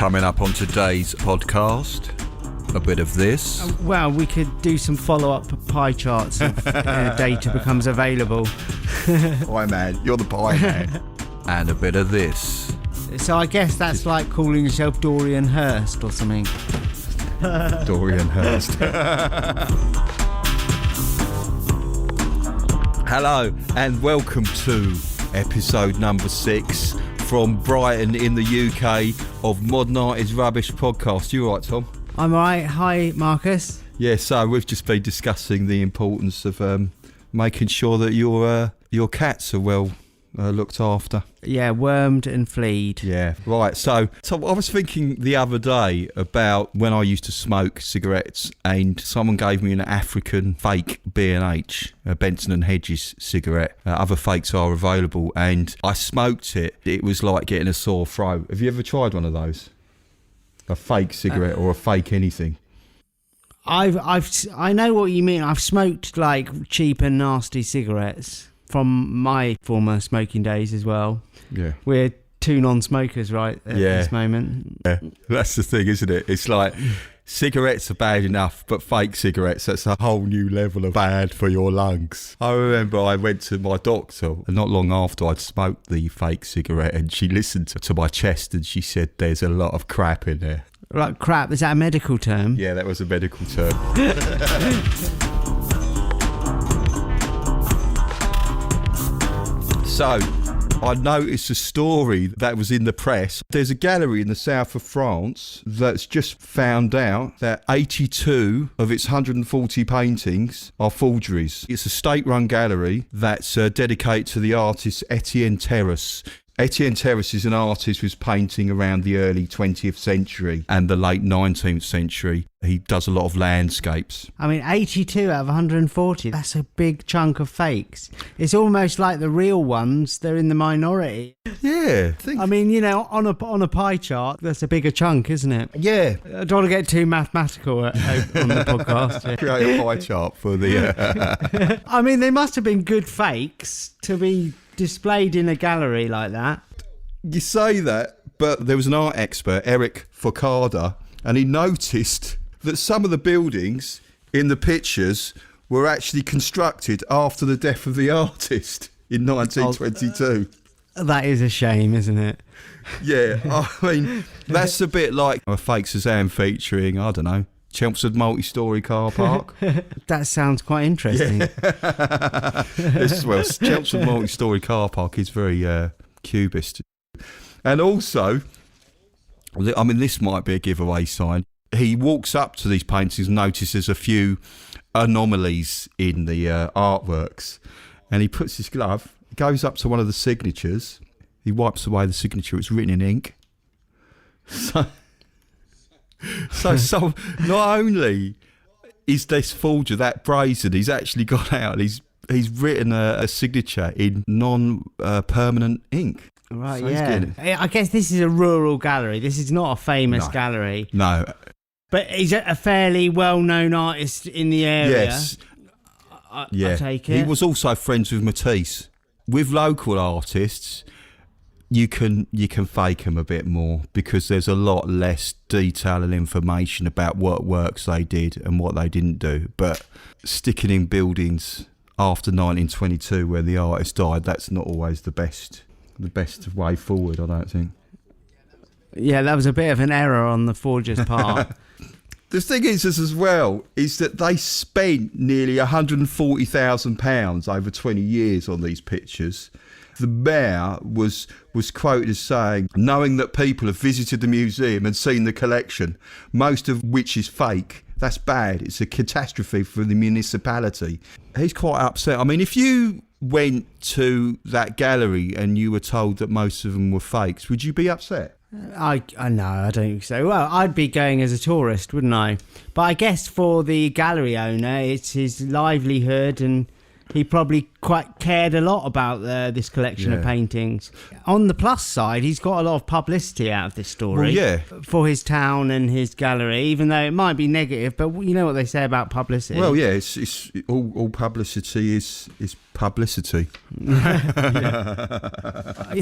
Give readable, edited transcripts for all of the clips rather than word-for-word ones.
Coming up on today's podcast, a bit of this. Well, we could do some follow-up pie charts if data becomes available. Pie man, you're the pie man. And a bit of this. So I guess that's like calling yourself Dorian Hurst or something. Dorian Hurst. Hello and welcome to episode number 6 from Brighton in the UK of Modern Art is Rubbish podcast. You all right, Tom? I'm all right. Hi, Marcus. Yeah, so we've just been discussing the importance of making sure that your cats are well looked after. Yeah, wormed and flea'd. Yeah, right. So I was thinking the other day about when I used to smoke cigarettes and someone gave me an African fake B&H, a Benson and Hedges cigarette. Other fakes are available, and I smoked it. It was like getting a sore throat. Have you ever tried one of those? A fake cigarette or a fake anything? I know what you mean. I've smoked like cheap and nasty cigarettes from my former smoking days as well. Yeah. We're two non-smokers right at this moment. Yeah, that's the thing, isn't it? It's like cigarettes are bad enough, but fake cigarettes, that's a whole new level of bad for your lungs. I remember I went to my doctor not long after I'd smoked the fake cigarette, and she listened to my chest and she said there's a lot of crap in there. Like crap, is that a medical term? Yeah, that was a medical term. So, I noticed a story that was in the press. There's a gallery in the south of France that's just found out that 82 of its 140 paintings are forgeries. It's a state-run gallery that's dedicated to the artist Etienne Terrasse. Etienne Terrasse is an artist who's painting around the early 20th century and the late 19th century. He does a lot of landscapes. I mean, 82 out of 140, that's a big chunk of fakes. It's almost like the real ones, they're in the minority. Yeah. I mean, you know, on a pie chart, that's a bigger chunk, isn't it? Yeah. I don't want to get too mathematical on the podcast. Create a pie chart for the... I mean, they must have been good fakes to be displayed in a gallery like that. You say that, but there was an art expert, Eric Focada, and he noticed that some of the buildings in the pictures were actually constructed after the death of the artist in 1922. That is a shame, isn't it? Yeah, I mean, that's a bit like a fake Cezanne featuring, I don't know, Chelmsford multi-storey car park. That sounds quite interesting. Yeah. Well, Chelmsford multi-storey car park is very cubist. And also, I mean, this might be a giveaway sign. He walks up to these paintings and notices a few anomalies in the artworks. And he puts his glove, goes up to one of the signatures. He wipes away the signature. It's written in ink. So not only is this forger that brazen, he's actually gone out and he's written a signature in non-permanent ink. Right, so yeah. I guess this is a rural gallery. This is not a famous gallery. No. But he's a fairly well-known artist in the area. Yes. I take it. He was also friends with Matisse. With local artists, you can fake them a bit more because there's a lot less detail and information about what works they did and what they didn't do. But sticking in buildings after 1922 where the artist died, that's not always the best way forward, I don't think. Yeah, that was a bit of an error on the forger's part. The thing is as well, is that they spent nearly £140,000 over 20 years on these pictures. The mayor was quoted as saying, knowing that people have visited the museum and seen the collection, most of which is fake, that's bad. It's a catastrophe for the municipality. He's quite upset. I mean, if you went to that gallery and you were told that most of them were fakes, would you be upset? I no, I don't think so. Well, I'd be going as a tourist, wouldn't I? But I guess for the gallery owner, it's his livelihood and he probably quite cared a lot about this collection of paintings. On the plus side, he's got a lot of publicity out of this story for his town and his gallery, even though it might be negative, but you know what they say about publicity. Well, yeah, it's all publicity is publicity.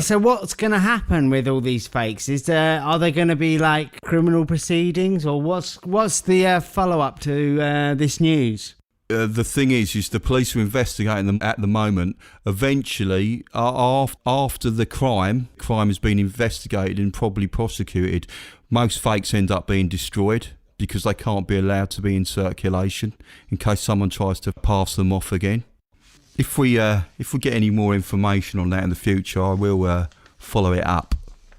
So what's going to happen with all these fakes? Are there going to be like criminal proceedings, or what's the follow-up to this news? The thing is the police are investigating them at the moment. Eventually, after the crime has been investigated and probably prosecuted, most fakes end up being destroyed because they can't be allowed to be in circulation in case someone tries to pass them off again. If we get any more information on that in the future, I will follow it up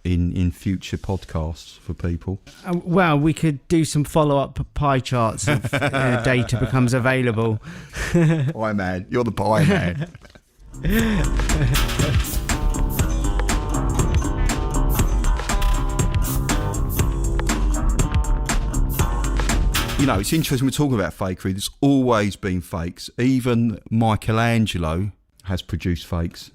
in future podcasts for people. Well, we could do some follow-up pie charts if data becomes available. Pie man, you're the pie man. You know, it's interesting we're talking about fakery. There's always been fakes. Even Michaelangelo has produced fakes.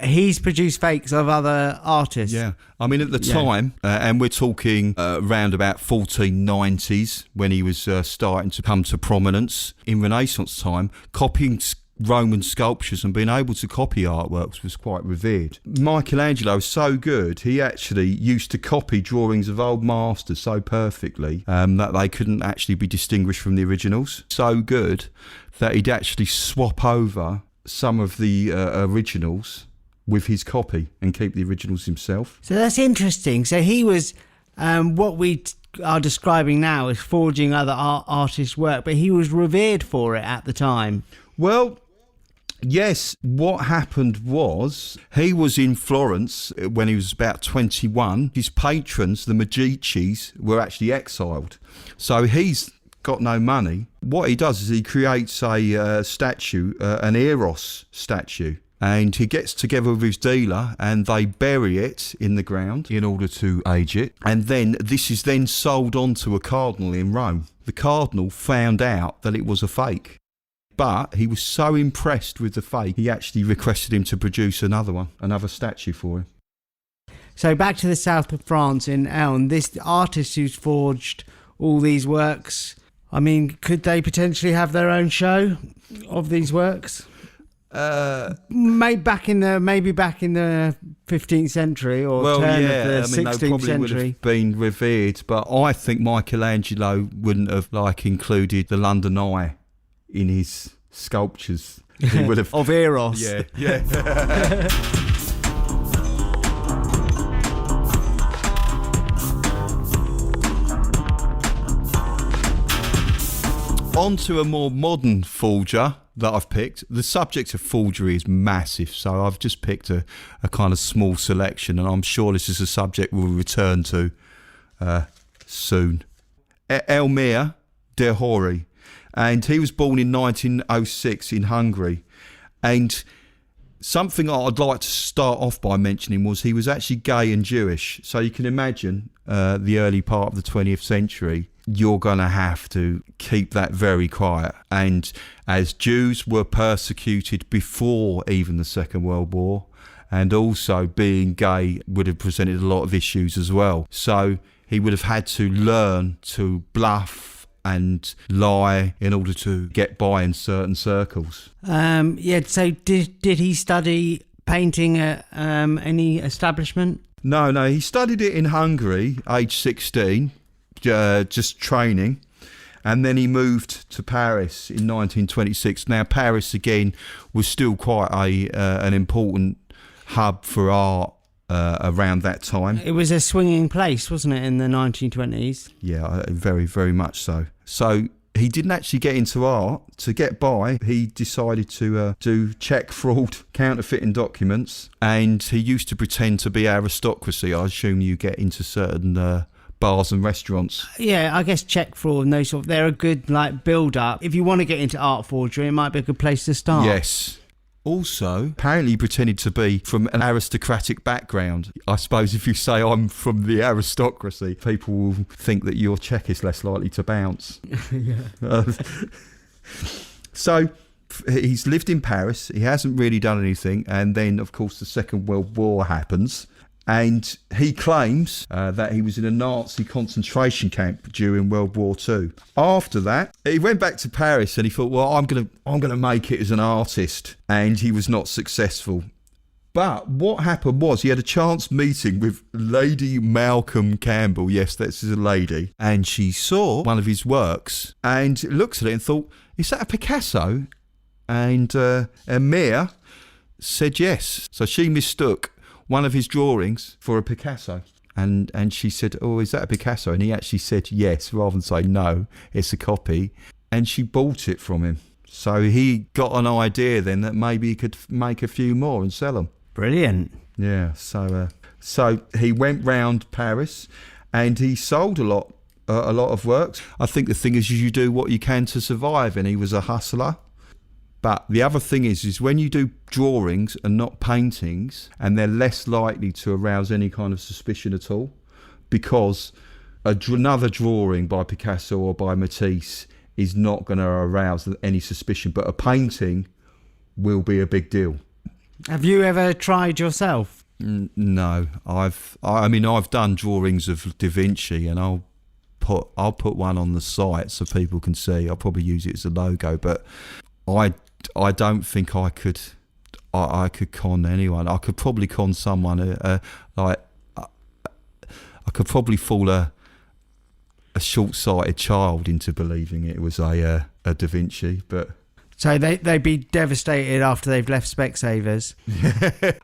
He's produced fakes of other artists. Yeah. I mean, at the time, and we're talking around about 1490s, when he was starting to come to prominence, in Renaissance time, copying Roman sculptures and being able to copy artworks was quite revered. Michelangelo was so good, he actually used to copy drawings of old masters so perfectly that they couldn't actually be distinguished from the originals. So good that he'd actually swap over some of the originals with his copy and keep the originals himself. So that's interesting. So he was what we are describing now as forging other artists' work, but he was revered for it at the time. Well, yes, what happened was he was in Florence when he was about 21. His patrons, the Medicis, were actually exiled. So he's got no money. What he does is he creates a statue, an Eros statue, and he gets together with his dealer and they bury it in the ground in order to age it. And then this is then sold on to a cardinal in Rome. The cardinal found out that it was a fake. But he was so impressed with the fake, he actually requested him to produce another statue for him. So back to the south of France in Elne, this artist who's forged all these works, I mean, could they potentially have their own show of these works? Maybe back in the 15th century or turn of the 16th they probably century. Would have been revered, but I think Michelangelo wouldn't have included the London Eye in his sculptures. He would have of Eros. Yeah. On to a more modern forger that I've picked. The subject of forgery is massive, so I've just picked a kind of small selection, and I'm sure this is a subject we'll return to soon. Elmair de Hori, and he was born in 1906 in Hungary. And something I'd like to start off by mentioning was he was actually gay and Jewish. So you can imagine the early part of the 20th century, you're going to have to keep that very quiet. And as Jews were persecuted before even the Second World War, and also being gay would have presented a lot of issues as well. So he would have had to learn to bluff and lie in order to get by in certain circles. So did he study painting at any establishment? No, he studied it in Hungary, age 16, just training, and then he moved to Paris in 1926. Now, Paris again was still quite an important hub for art around that time. It was a swinging place, wasn't it, in the 1920s? Yeah, very, very much so. So he didn't actually get into art. To get by, he decided to do check fraud, counterfeiting documents, and he used to pretend to be aristocracy. I assume you get into certain bars and restaurants. Yeah, I guess check fraud and those they're a good build up. If you want to get into art forgery, it might be a good place to start. Yes. Also, apparently he pretended to be from an aristocratic background. I suppose if you say I'm from the aristocracy, people will think that your check is less likely to bounce. Yeah. So he's lived in Paris. He hasn't really done anything. And then, of course, the Second World War happens. And he claims that he was in a Nazi concentration camp during World War II. After that, he went back to Paris and he thought, well, I'm gonna make it as an artist. And he was not successful. But what happened was he had a chance meeting with Lady Malcolm Campbell. Yes, that's a lady. And she saw one of his works and looked at it and thought, is that a Picasso? And Mair said yes. So she mistook one of his drawings for a Picasso. And she said, oh, is that a Picasso? And he actually said yes, rather than say no, it's a copy. And she bought it from him. So he got an idea then that maybe he could make a few more and sell them. Brilliant. Yeah, so he went round Paris and he sold a lot of works. I think the thing is you do what you can to survive, and he was a hustler. But the other thing is when you do drawings and not paintings, and they're less likely to arouse any kind of suspicion at all, because another drawing by Picasso or by Matisse is not going to arouse any suspicion, but a painting will be a big deal. Have you ever tried yourself? No, I've done drawings of Da Vinci, and I'll put one on the site so people can see. I'll probably use it as a logo, but I don't think I could con anyone. I could probably con someone. I could probably fool a short-sighted child into believing it was a Da Vinci, but. So they'd be devastated after they've left Specsavers.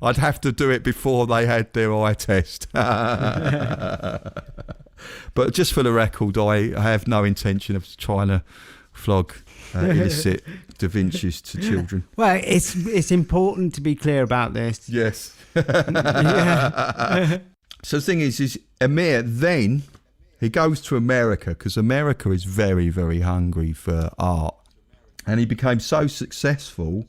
I'd have to do it before they had their eye test. But just for the record, I have no intention of trying to flog illicit Da Vinci's to children. Well, it's important to be clear about this. Yes. Yeah. So the thing is Mair then, he goes to America, because America is very, very hungry for art. And he became so successful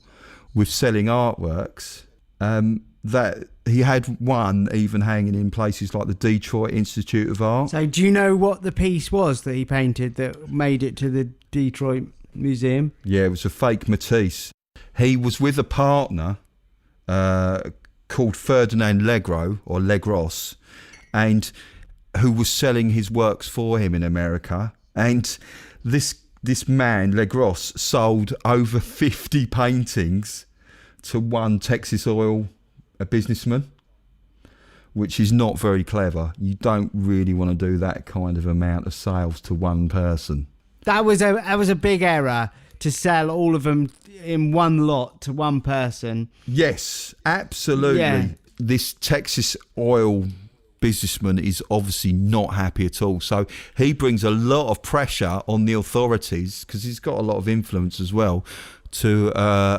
with selling artworks that he had one even hanging in places like the Detroit Institute of Art. So do you know what the piece was that he painted that made it to the Detroit Museum? Yeah, it was a fake Matisse. He was with a partner called Ferdinand Legros, or Legros, and who was selling his works for him in America. And this man, Legros, sold over 50 paintings to one Texas Oil businessman, which is not very clever. You don't really want to do that kind of amount of sales to one person. That was a big error, to sell all of them in one lot to one person. Yes, absolutely. Yeah. This Texas Oil businessman is obviously not happy at all, so he brings a lot of pressure on the authorities, because he's got a lot of influence as well, to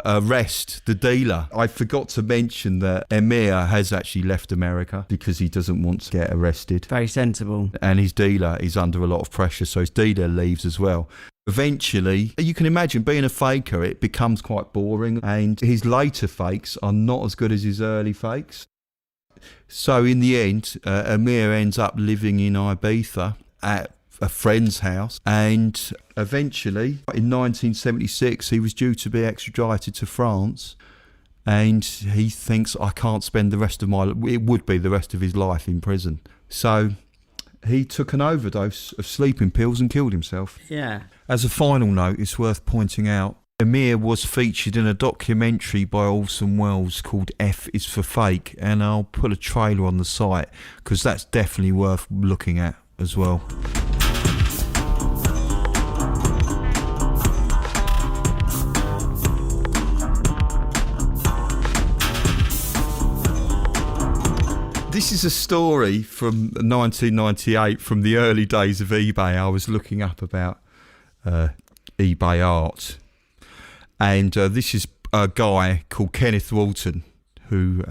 arrest the dealer. I forgot to mention that Mair has actually left America because he doesn't want to get arrested. Very sensible. And his dealer is under a lot of pressure, so his dealer leaves as well. Eventually, you can imagine being a faker, it becomes quite boring, and his later fakes are not as good as his early fakes. So in the end, Mair ends up living in Ibiza at a friend's house, and eventually in 1976 he was due to be extradited to France, and he thinks, I can't spend the rest of his life in prison. So he took an overdose of sleeping pills and killed himself. Yeah. As a final note, it's worth pointing out, Mair was featured in a documentary by Orson Welles called F is for Fake, and I'll put a trailer on the site because that's definitely worth looking at as well. This is a story from 1998, from the early days of eBay. I was looking up about eBay art. And this is a guy called Kenneth Walton, who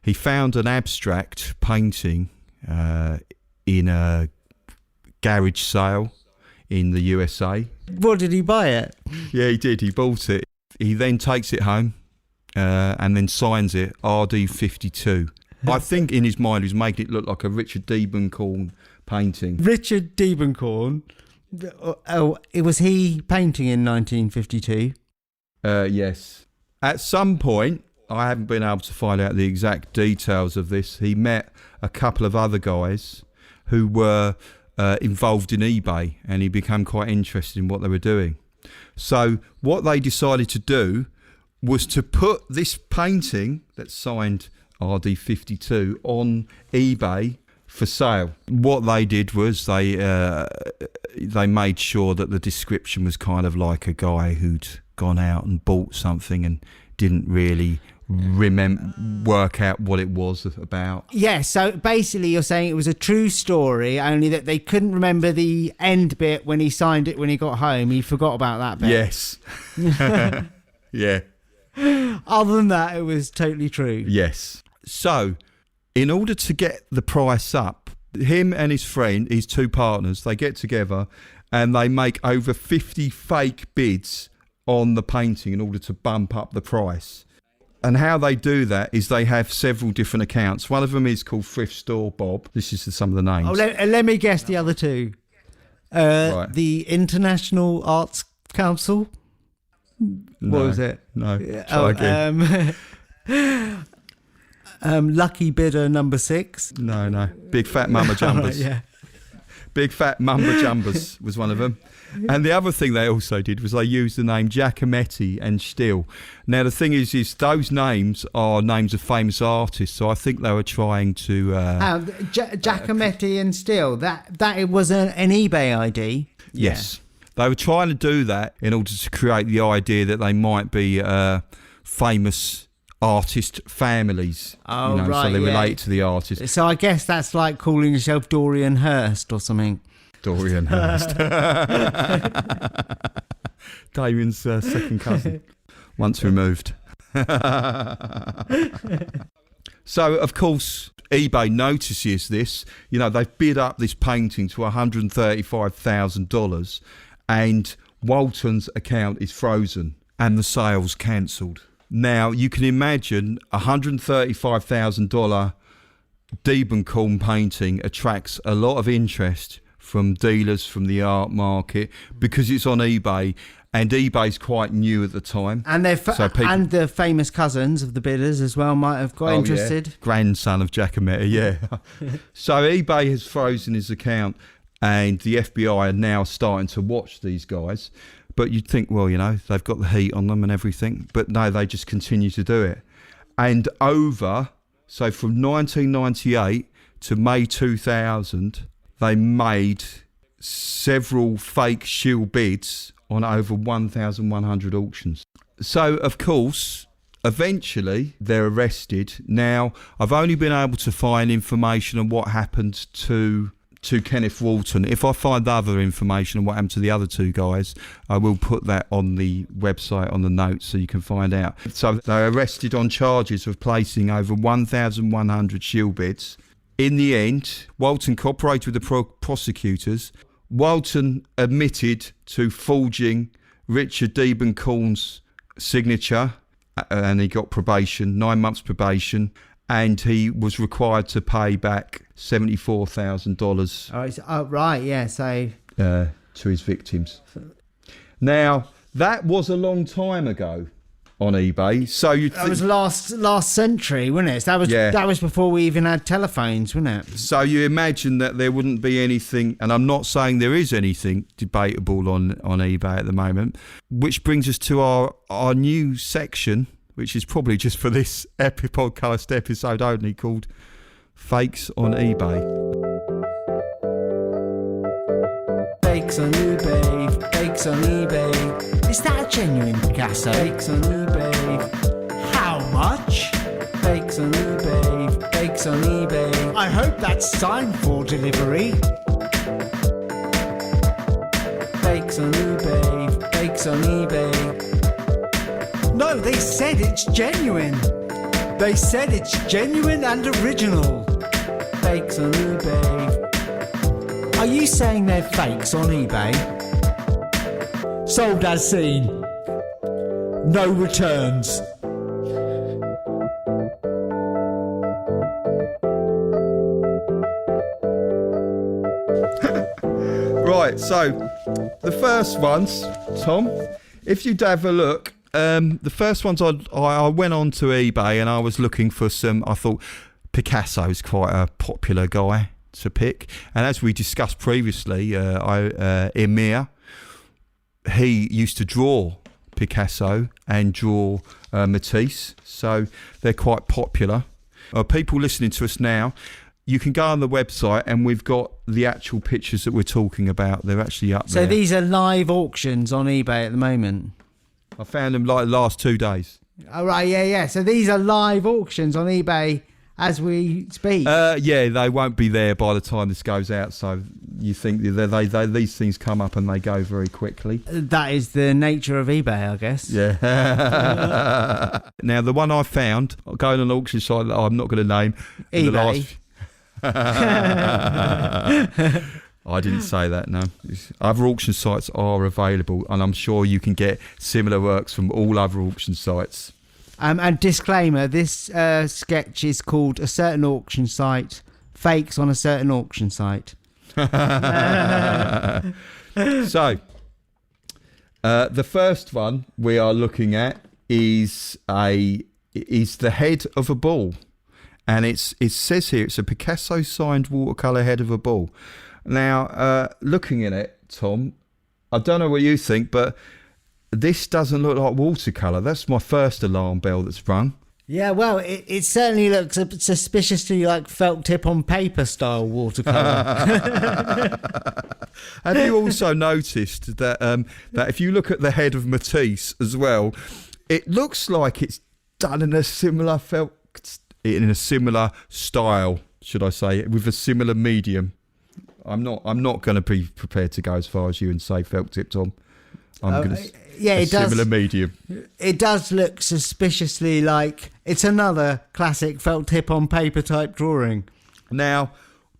he found an abstract painting in a garage sale in the USA. What, did he buy it? Yeah, he did. He bought it. He then takes it home and then signs it RD52. I think in his mind he was making it look like a Richard Diebenkorn painting. Richard Diebenkorn? Oh, it was he painting in 1952? Yes. At some point, I haven't been able to find out the exact details of this. He met a couple of other guys who were involved in eBay, and he became quite interested in what they were doing. So what they decided to do was to put this painting that's signed RD52 on eBay for sale. What they did was they made sure that the description was kind of like a guy who'd gone out and bought something and didn't really work out what it was about. Yeah, so basically you're saying it was a true story, only that they couldn't remember the end bit when he signed it when he got home. He forgot about that bit. Yes. Yeah. Other than that, it was totally true. Yes. So, in order to get the price up, him and his friend, his two partners, they get together and they make over 50 fake bids on the painting in order to bump up the price. And how they do that is they have several different accounts. One of them is called Thrift Store Bob. This is some of the names. Oh, let me guess the other two. Right. The International Arts Council. No, What was it? No. Try again. Lucky Bidder number 6. No. Big Fat Mama Jumbers. Yeah. Big Fat Mumba Jumbers was one of them. And the other thing they also did was they used the name Giacometti and Still. Now, the thing is those names are names of famous artists, so I think they were trying to... Giacometti and Still, that it was an eBay ID? Yes. They were trying to do that in order to create the idea that they might be famous artist families. Oh, right, so they yeah. relate to the artist. So I guess that's like calling yourself Dorian Hurst or something. Dorian Hurst. Damien's second cousin. Once removed. So, of course, eBay notices this. You know, they've bid up this painting to $135,000 and Walton's account is frozen and the sale's cancelled. Now, you can imagine $135,000 Diebenkorn painting attracts a lot of interest from dealers, from the art market, because it's on eBay, and eBay's quite new at the time. And and the famous cousins of the bidders as well might have got interested. Yeah. Grandson of Giacometti, yeah. So eBay has frozen his account, and the FBI are now starting to watch these guys. But you'd think, well, you know, they've got the heat on them and everything. But no, they just continue to do it. And so from 1998 to May 2000, they made several fake shield bids on over 1,100 auctions. So, of course, eventually they're arrested. Now, I've only been able to find information on what happened to Kenneth Walton. If I find other information on what happened to the other two guys, I will put that on the website, on the notes, so you can find out. So they were arrested on charges of placing over 1,100 shield bids. In the end, Walton cooperated with the prosecutors. Walton admitted to forging Richard Diebenkorn's signature, and he got probation, 9 months probation, and he was required to pay back $74,000. Oh, right, yeah, so... to his victims. Now, that was a long time ago on eBay. So that was last century, wasn't it? That was before we even had telephones, wasn't it? So you imagine that there wouldn't be anything, and I'm not saying there is anything debatable on eBay at the moment, which brings us to our new section, which is probably just for this podcast episode only, called Fakes on eBay. Fakes on eBay, fakes on eBay. Is that a genuine Picasso? Fakes on eBay. How much? Fakes on eBay, fakes on eBay. I hope that's signed for delivery. Fakes on eBay, fakes on eBay. No, they said it's genuine. They said it's genuine and original. Fakes on eBay. Are you saying they're fakes on eBay? Sold as seen. No returns. Right, so the first ones, Tom, if you'd have a look The first ones I went on to eBay and I was looking for some. I thought Picasso's quite a popular guy to pick, and as we discussed previously, Emir, he used to draw Picasso and draw Matisse, so they're quite popular. People listening to us now, you can go on the website and we've got the actual pictures that we're talking about. They're actually up there. So these are live auctions on eBay at the moment? I found them like the last 2 days. Oh, right, yeah. So these are live auctions on eBay as we speak? Yeah, they won't be there by the time this goes out, so you think these things come up and they go very quickly. That is the nature of eBay, I guess. Yeah. Now, the one I found, going on an auction site that I'm not going to name. eBay. I didn't say that, no. Other auction sites are available, and I'm sure you can get similar works from all other auction sites. And disclaimer, this sketch is called A Certain Auction Site, Fakes on a Certain Auction Site. So, the first one we are looking at is the head of a bull. And it says here it's a Picasso signed watercolour head of a bull. Now, looking at it, Tom, I don't know what you think, but this doesn't look like watercolour. That's my first alarm bell that's rung. Yeah, well, it certainly looks suspiciously like felt tip on paper style watercolour. Have you also noticed that if you look at the head of Matisse as well, it looks like it's done in a similar style, should I say, with a similar medium. I'm not going to be prepared to go as far as you and say felt tip, Tom. I'm going to similar medium. It does look suspiciously like it's another classic felt tip on paper type drawing. Now,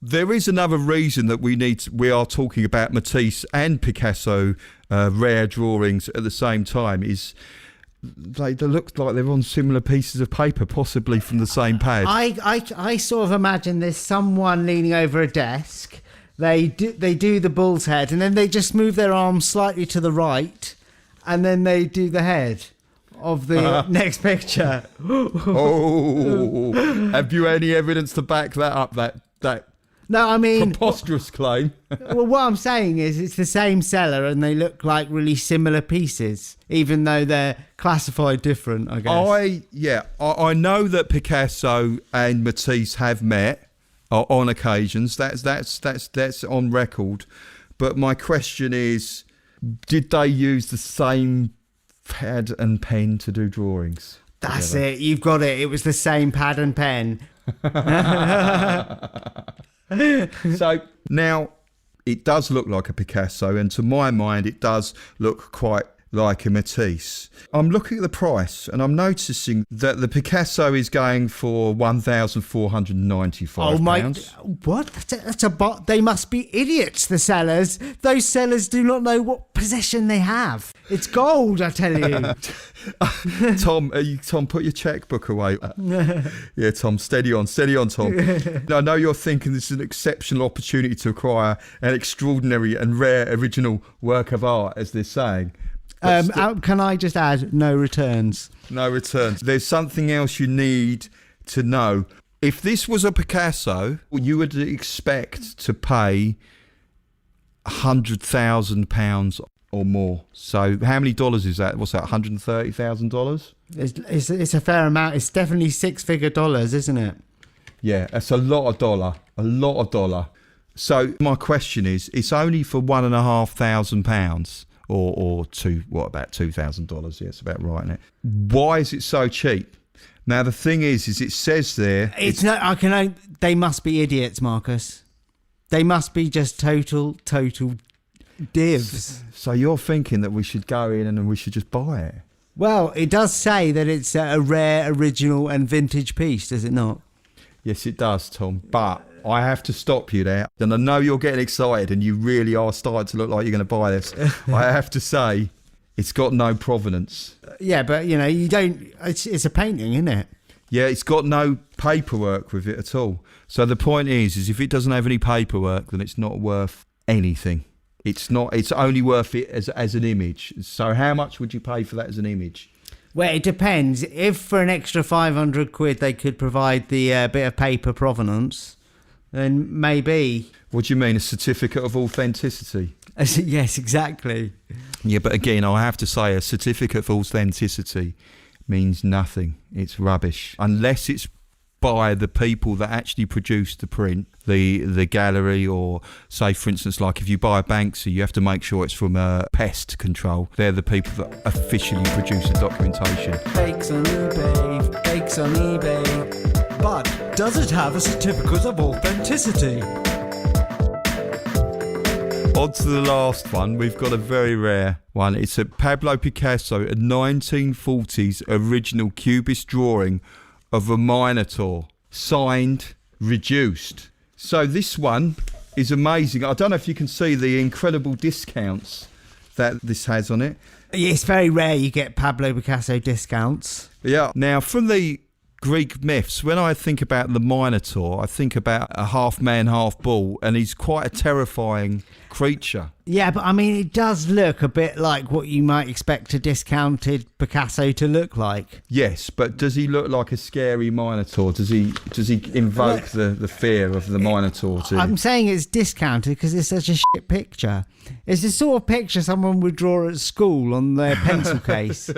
there is another reason that we are talking about Matisse and Picasso rare drawings at the same time is they look like they're on similar pieces of paper, possibly from the same pad. I sort of imagine there's someone leaning over a desk. They do the bull's head, and then they just move their arms slightly to the right, and then they do the head of the next picture. Oh, have you any evidence to back that up? That no, I mean preposterous claim. Well, what I'm saying is it's the same seller, and they look like really similar pieces, even though they're classified different, I guess. I know that Picasso and Matisse have met on occasions. That's on record. But my question is, did they use the same pad and pen to do drawings? That's together? it. You've got it. It was the same pad and pen. So now it does look like a Picasso, and to my mind it does look quite like a Matisse. I'm looking at the price and I'm noticing that the Picasso is going for £1,495. Oh my! What? That's a bot. They must be idiots. The sellers. Those sellers do not know what possession they have. It's gold, I tell you. Tom, put your checkbook away. Yeah, Tom, steady on, Tom. I know you're thinking this is an exceptional opportunity to acquire an extraordinary and rare original work of art, as they're saying. Can I just add, no returns? No returns. There's something else you need to know. If this was a Picasso, you would expect to pay £100,000 or more. So how many dollars is that? What's that, $130,000? It's a fair amount. It's definitely six-figure dollars, isn't it? Yeah, that's a lot of dollar. So my question is, it's only for £1,500. Or about $2,000? Yeah, it's about right, isn't it? Why is it so cheap? Now the thing is it says there. They must be idiots, Marcus. They must be just total divs. So you're thinking that we should go in and we should just buy it? Well, it does say that it's a rare, original, and vintage piece, does it not? Yes, it does, Tom. But I have to stop you there. And I know you're getting excited and you really are starting to look like you're going to buy this. I have to say, it's got no provenance. Yeah, but, you don't... It's a painting, isn't it? Yeah, it's got no paperwork with it at all. So the point is if it doesn't have any paperwork, then it's not worth anything. It's only worth it as an image. So how much would you pay for that as an image? Well, it depends. If for an extra 500 quid they could provide the bit of paper provenance, then maybe. What do you mean, a certificate of authenticity? Yes, exactly. Yeah, but again, I have to say a certificate of authenticity means nothing. It's rubbish. Unless it's by the people that actually produced the print, the gallery, or say, for instance, like if you buy a Banksy, you have to make sure it's from pest control. They're the people that officially produce the documentation. Fakes on eBay, fakes on eBay. But does it have a certificate of authenticity? On to the last one. We've got a very rare one. It's a Pablo Picasso, a 1940s original cubist drawing of a Minotaur, signed, reduced. So this one is amazing. I don't know if you can see the incredible discounts that this has on it. It's very rare you get Pablo Picasso discounts. Yeah. Now, from the Greek myths, when I think about the Minotaur, I think about a half man, half bull, and he's quite a terrifying creature. Yeah, but I mean, it does look a bit like what you might expect a discounted Picasso to look like. Yes, but does he look like a scary Minotaur? Does he invoke the fear of the Minotaur? I'm saying it's discounted because it's such a shit picture. It's the sort of picture someone would draw at school on their pencil case.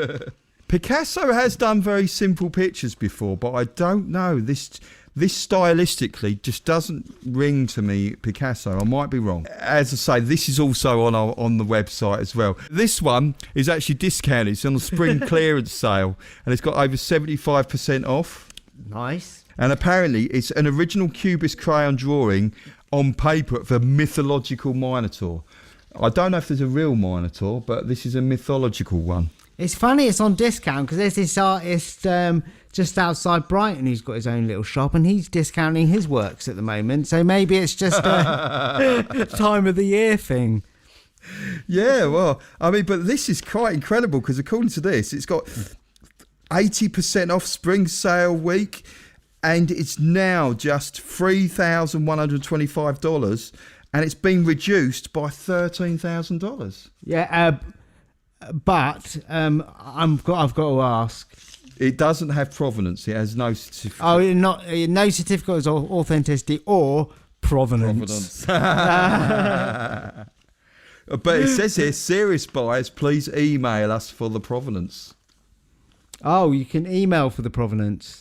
Picasso has done very simple pictures before, but I don't know. This stylistically just doesn't ring to me Picasso. I might be wrong. As I say, this is also on the website as well. This one is actually discounted. It's on the spring clearance sale, and it's got over 75% off. Nice. And apparently it's an original cubist crayon drawing on paper of a mythological Minotaur. I don't know if there's a real Minotaur, but this is a mythological one. It's funny it's on discount because there's this artist just outside Brighton who's got his own little shop and he's discounting his works at the moment. So maybe it's just a time of the year thing. Yeah, well, I mean, but this is quite incredible because according to this, it's got 80% off spring sale week and it's now just $3,125 and it's been reduced by $13,000. Yeah, but I've got to ask. It doesn't have provenance. It has no certificate. Oh, no certificate of authenticity or provenance. But it says here, serious buyers, please email us for the provenance. Oh, you can email for the provenance.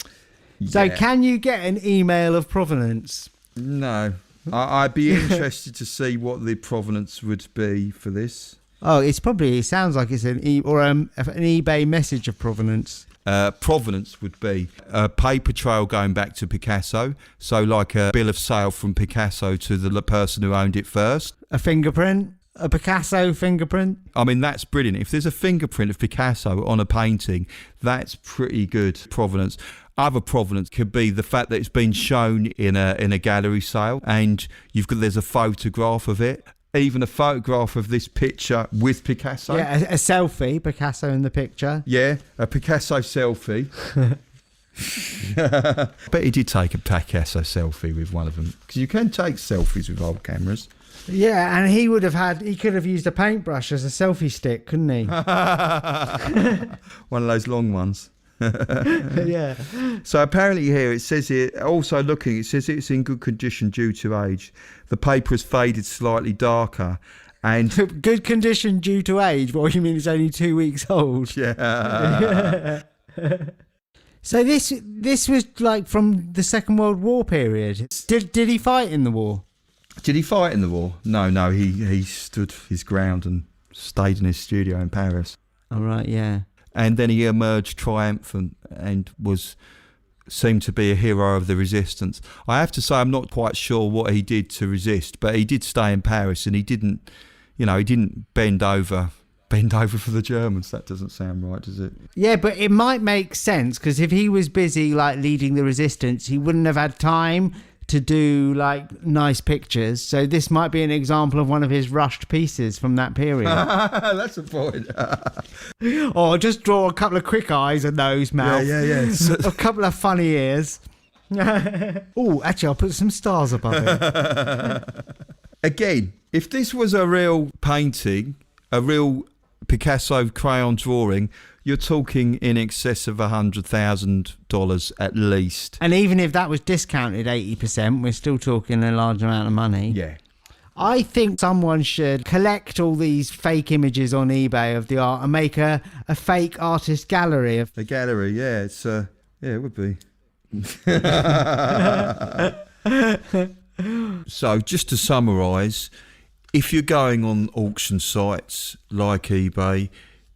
Yeah. So can you get an email of provenance? No. I'd be interested to see what the provenance would be for this. Oh, it sounds like it's an eBay message of provenance. Provenance would be a paper trail going back to Picasso. So like a bill of sale from Picasso to the person who owned it first. A fingerprint? A Picasso fingerprint? I mean, that's brilliant. If there's a fingerprint of Picasso on a painting, that's pretty good provenance. Other provenance could be the fact that it's been shown in a gallery sale and there's a photograph of it. Even a photograph of this picture with Picasso. Yeah, a selfie, Picasso in the picture. Yeah, a Picasso selfie. I bet he did take a Picasso selfie with one of them. Because you can take selfies with old cameras. Yeah, and he could have used a paintbrush as a selfie stick, couldn't he? One of those long ones. Yeah. So apparently here, it says it's in good condition due to age. The paper has faded slightly darker and... Good condition due to age? What do you mean it's only 2 weeks old? Yeah. So this was like from the Second World War period. Did he fight in the war? Did he fight in the war? No, he stood his ground and stayed in his studio in Paris. All right, yeah. And then he emerged triumphant and seemed to be a hero of the resistance. I have to say I'm not quite sure what he did to resist, but he did stay in Paris and he didn't bend over for the Germans. That doesn't sound right, does it? Yeah, but it might make sense because if he was busy like leading the resistance, he wouldn't have had time to do like nice pictures. So this might be an example of one of his rushed pieces from that period. That's a point. Or just draw a couple of quick eyes, a nose, mouth. Yeah. A couple of funny ears. Oh, actually, I'll put some stars above it. Again, if this was a real painting, a real Picasso crayon drawing, you're talking in excess of $100,000 at least. And even if that was discounted 80%, we're still talking a large amount of money. Yeah. I think someone should collect all these fake images on eBay of the art and make a fake artist gallery of The gallery, yeah, it's yeah, it would be. So, just to summarise, if you're going on auction sites like eBay,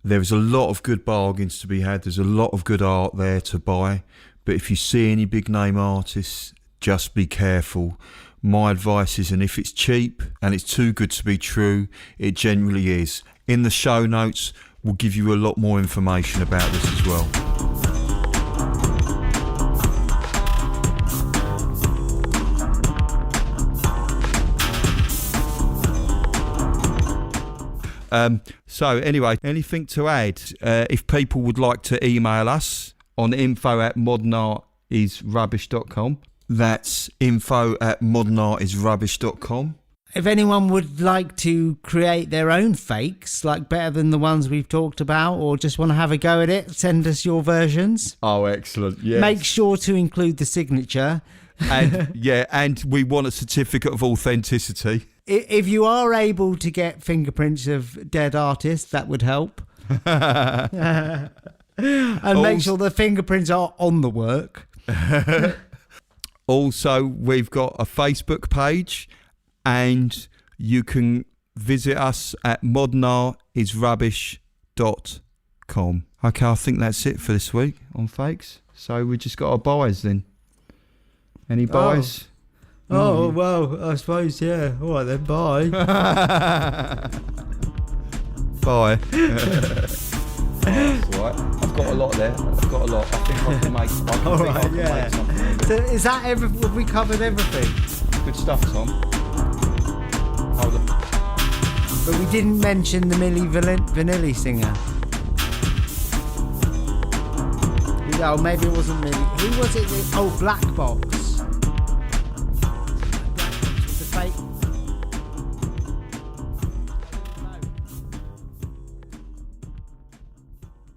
there's a lot of good bargains to be had. There's a lot of good art there to buy. But if you see any big name artists, just be careful. My advice is, and if it's cheap and it's too good to be true, it generally is. In the show notes, we'll give you a lot more information about this as well. So anyway, anything to add? If people would like to email us on info@modernartisrubbish.com. That's info@modernartisrubbish.com. If anyone would like to create their own fakes, like better than the ones we've talked about, or just want to have a go at it, send us your versions. Oh, excellent. Yes. Make sure to include the signature. And yeah, and we want a certificate of authenticity. If you are able to get fingerprints of dead artists, that would help. And make sure the fingerprints are on the work. Also, we've got a Facebook page, and you can visit us at modernartisrubbish.com. Okay, I think that's it for this week on fakes. So we just got our buys then. Any buys? Oh, well, I suppose, yeah. All right then, bye. Bye. That's all right. I've got a lot there. I've got a lot. I think I can make something. So is that everything? Have we covered everything? Good stuff, Tom. Hold on. But we didn't mention the Milli Vanilli singer. Oh, maybe it wasn't Milli. Who was it? Oh, Black Box.